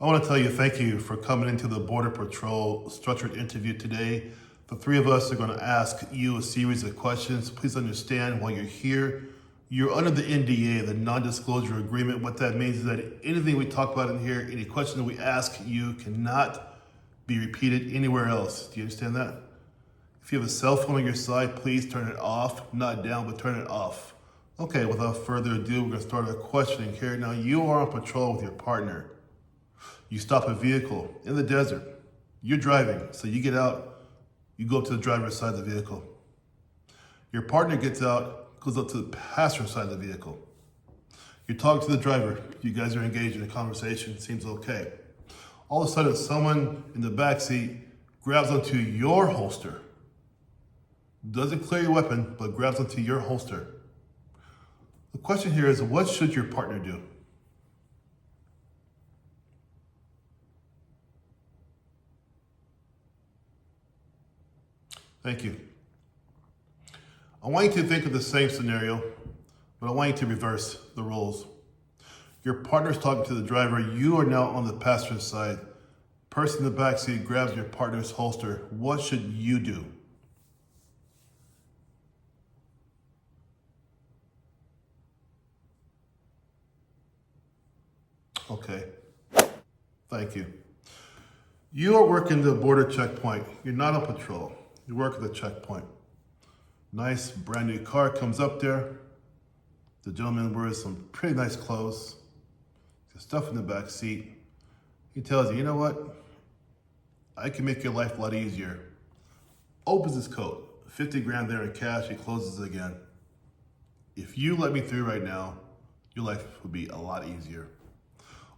I want to tell you thank you for coming into the Border Patrol structured interview today. The three of us are going to ask you a series of questions. Please understand while you're here, you're under the NDA, the non-disclosure agreement. What that means is that anything we talk about in here, any question that we ask you cannot be repeated anywhere else. Do you understand that? If you have a cell phone on your side, please turn it off, not down, but turn it off. Okay, without further ado, we're going to start our questioning here. Now, you are on patrol with your partner. You stop a vehicle in the desert. You're driving, so you get out, you go up to the driver's side of the vehicle. Your partner gets out, goes up to the passenger side of the vehicle. You're talking to the driver. You guys are engaged in a conversation, seems okay. All of a sudden, someone in the back seat grabs onto your holster. Doesn't clear your weapon, but grabs onto your holster. The question here is, what should your partner do? Thank you. I want you to think of the same scenario, but I want you to reverse the roles. Your partner's talking to the driver. You are now on the passenger side. Person in the back seat grabs your partner's holster. What should you do? Okay. Thank you. You are working the border checkpoint. You're not on patrol. You work at the checkpoint. Nice brand new car comes up there. The gentleman wears some pretty nice clothes. There's stuff in the back seat. He tells you, you know what? I can make your life a lot easier. Opens his coat, 50 grand there in cash, he closes it again. If you let me through right now, your life would be a lot easier.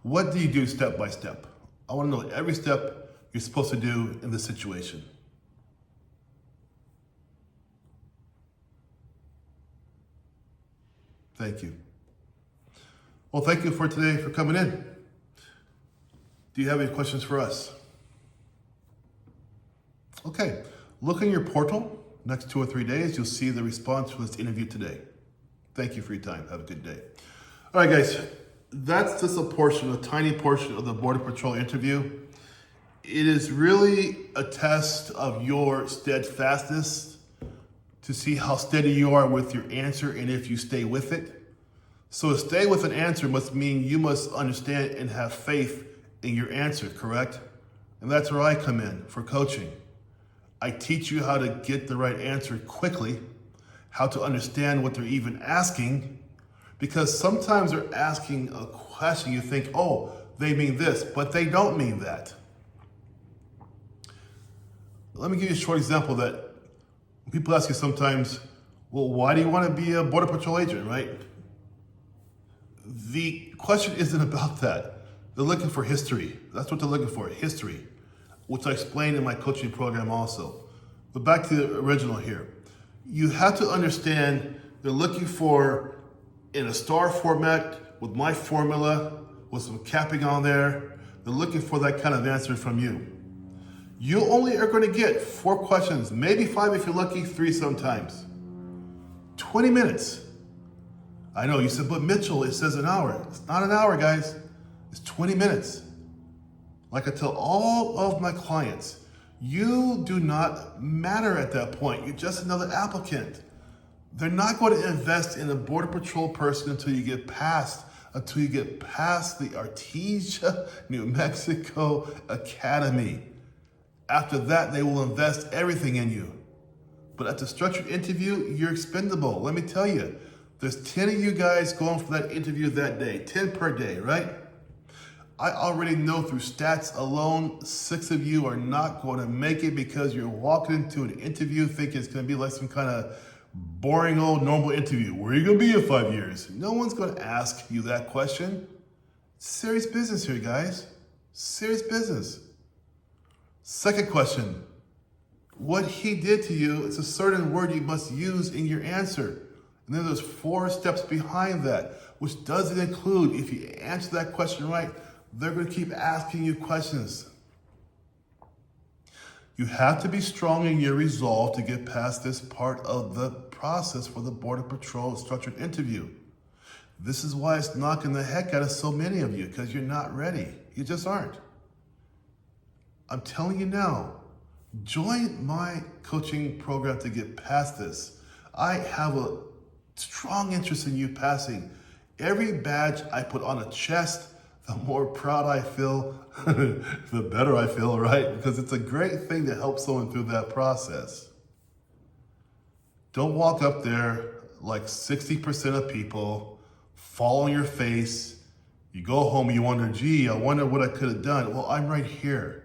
What do you do step by step? I want to know every step you're supposed to do in this situation. Thank you. Well, thank you for today, for coming in. Do you have any questions for us? Okay, look in your portal. Next 2 or 3 days, you'll see the response for this interview today. Thank you for your time. Have a good day. All right, guys, that's just a tiny portion of the Border Patrol interview. It is really a test of your steadfastness to see how steady you are with your answer and if you stay with it. So to stay with an answer must mean you must understand and have faith in your answer, correct? And that's where I come in for coaching. I teach you how to get the right answer quickly, how to understand what they're even asking, because sometimes they're asking a question you think, oh, they mean this, but they don't mean that. Let me give you a short example that people ask you sometimes, well, why do you want to be a Border Patrol agent, right? The question isn't about that. They're looking for history. That's what they're looking for, history, which I explained in my coaching program also. But back to the original here. You have to understand they're looking for, in a star format, with my formula, with some capping on there, they're looking for that kind of answer from you. You only are going to get 4 questions, maybe 5 if you're lucky, 3 sometimes. 20 minutes. I know, you said, but Mitchell, it says an hour. It's not an hour, guys. It's 20 minutes. Like I tell all of my clients, you do not matter at that point. You're just another applicant. They're not going to invest in a Border Patrol person until you get past the Artesia, New Mexico Academy. After that, they will invest everything in you. But at the structured interview, you're expendable. Let me tell you, there's 10 of you guys going for that interview that day, 10 per day, right? I already know through stats alone, 6 of you are not going to make it because you're walking into an interview thinking it's going to be like some kind of boring old normal interview. Where are you going to be in 5 years? No one's going to ask you that question. Serious business here, guys. Serious business. Second question, what he did to you is a certain word you must use in your answer. And then there's 4 steps behind that, which doesn't include, if you answer that question right, they're going to keep asking you questions. You have to be strong in your resolve to get past this part of the process for the Border Patrol structured interview. This is why it's knocking the heck out of so many of you, because you're not ready. You just aren't. I'm telling you now, join my coaching program to get past this. I have a strong interest in you passing. Every badge I put on a chest, the more proud I feel, the better I feel, right? Because it's a great thing to help someone through that process. Don't walk up there like 60% of people, fall on your face. You go home and you wonder, gee, I wonder what I could have done. Well, I'm right here.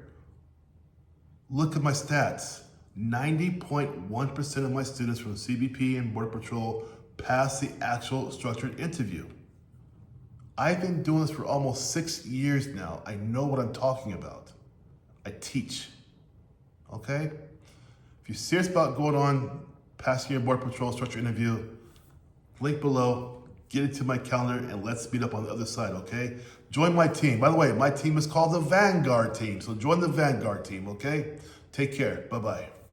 Look at my stats. 90.1% of my students from CBP and Border Patrol pass the actual structured interview. I've been doing this for almost 6 years now. I know what I'm talking about. I teach, okay? If you're serious about going on, passing your Border Patrol structured interview, link below, get into my calendar, and let's meet up on the other side, okay? Join my team. By the way, my team is called the Vanguard team, so join the Vanguard team, okay? Take care. Bye-bye.